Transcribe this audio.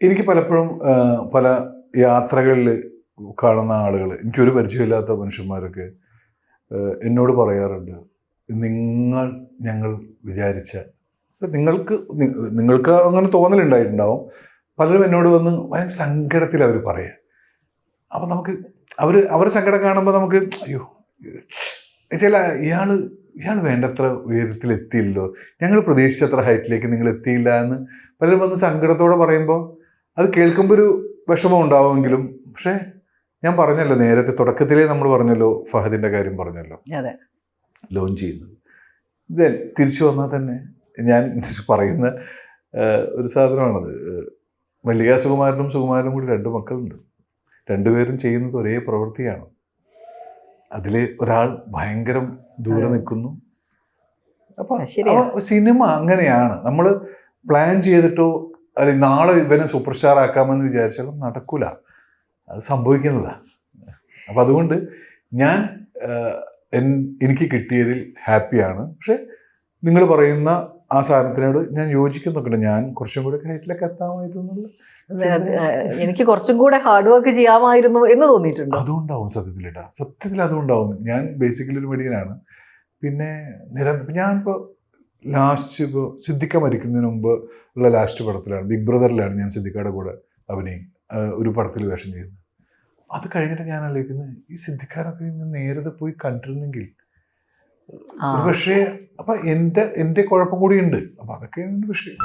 എനിക്ക് പലപ്പോഴും പല യാത്രകളിൽ കാണുന്ന ആളുകൾ, എനിക്കൊരു പരിചയമില്ലാത്ത മനുഷ്യന്മാരൊക്കെ എന്നോട് പറയാറുണ്ട്, ഞങ്ങൾ വിചാരിച്ച നിങ്ങൾക്ക് അങ്ങനെ തോന്നലുണ്ടായിട്ടുണ്ടാവും. പലരും എന്നോട് വന്ന് ഭയങ്കര സങ്കടത്തിൽ അവർ പറയാം. അപ്പം നമുക്ക് അവർ സങ്കടം കാണുമ്പോൾ നമുക്ക് അയ്യോ ചില ഇയാൾ വേണ്ടത്ര ഉയരത്തിലെത്തിയില്ലോ, ഞങ്ങൾ പ്രതീക്ഷിച്ചത്ര ഹൈറ്റിലേക്ക് നിങ്ങൾ എത്തിയില്ല എന്ന് പലരും വന്ന് സങ്കടത്തോടെ പറയുമ്പോൾ അത് കേൾക്കുമ്പോൾ ഒരു വിഷമം ഉണ്ടാവുമെങ്കിലും, പക്ഷേ ഞാൻ പറഞ്ഞല്ലോ നേരത്തെ തുടക്കത്തിലേ നമ്മൾ പറഞ്ഞല്ലോ, ഫഹദിൻ്റെ കാര്യം പറഞ്ഞല്ലോ, ലോഞ്ച് ചെയ്യുന്നത്. ദെൻ തിരിച്ചു വന്നാൽ തന്നെ ഞാൻ പറയുന്ന ഒരു സാധനമാണത്. മല്ലിക സുകുമാരനും കൂടി 2 മക്കളുണ്ട്. 2 പേരും ചെയ്യുന്നത് ഒരേ പ്രവൃത്തിയാണ്. അതിൽ ഒരാൾ ഭയങ്കര ദൂരെ നിൽക്കുന്നു. അപ്പം സിനിമ അങ്ങനെയാണ്. നമ്മൾ പ്ലാൻ ചെയ്തിട്ടോ അല്ലെങ്കിൽ നാളെ ഇവനെ സൂപ്പർ സ്റ്റാർ ആക്കാമെന്ന് വിചാരിച്ചാലും നടക്കൂല, അത് സംഭവിക്കുന്നതാണ്. അപ്പം അതുകൊണ്ട് ഞാൻ എനിക്ക് കിട്ടിയതിൽ ഹാപ്പിയാണ്. പക്ഷെ നിങ്ങൾ പറയുന്ന ആ സാധനത്തിനോട് ഞാൻ യോജിക്കുന്നൊക്കെ, ഞാൻ കുറച്ചും കൂടെ ഹൈറ്റിലൊക്കെ എത്താമായിരുന്നു. എനിക്ക് കുറച്ചും കൂടെ ഹാർഡ് വർക്ക് ചെയ്യാമായിരുന്നു എന്ന് തോന്നിയിട്ടുണ്ട്. അതുകൊണ്ടാവും സത്യത്തിൽ അതുകൊണ്ടാവും. ഞാൻ ബേസിക്കലി ഒരു മെഡിയനാണ്. പിന്നെ ഞാനിപ്പോൾ ലാസ്റ്റ് സിദ്ദിഖ മരിക്കുന്നതിന് മുമ്പ് ഉള്ള ലാസ്റ്റ് പടത്തിലാണ്, ബിഗ് ബ്രദറിലാണ് ഞാൻ സിദ്ദിഖയുടെ കൂടെ ഒരു പടത്തിൽ വേഷം ചെയ്യുന്നത്. അത് കഴിഞ്ഞിട്ട് ഞാൻ ആലോചിക്കുന്നത്, ഈ സിദ്ദിഖാനൊക്കെ നേരത്തെ പോയി കണ്ടിരുന്നെങ്കിൽ പക്ഷേ അപ്പം എൻ്റെ കുഴപ്പം കൂടി ഉണ്ട്. അപ്പം അതൊക്കെ വിഷയം.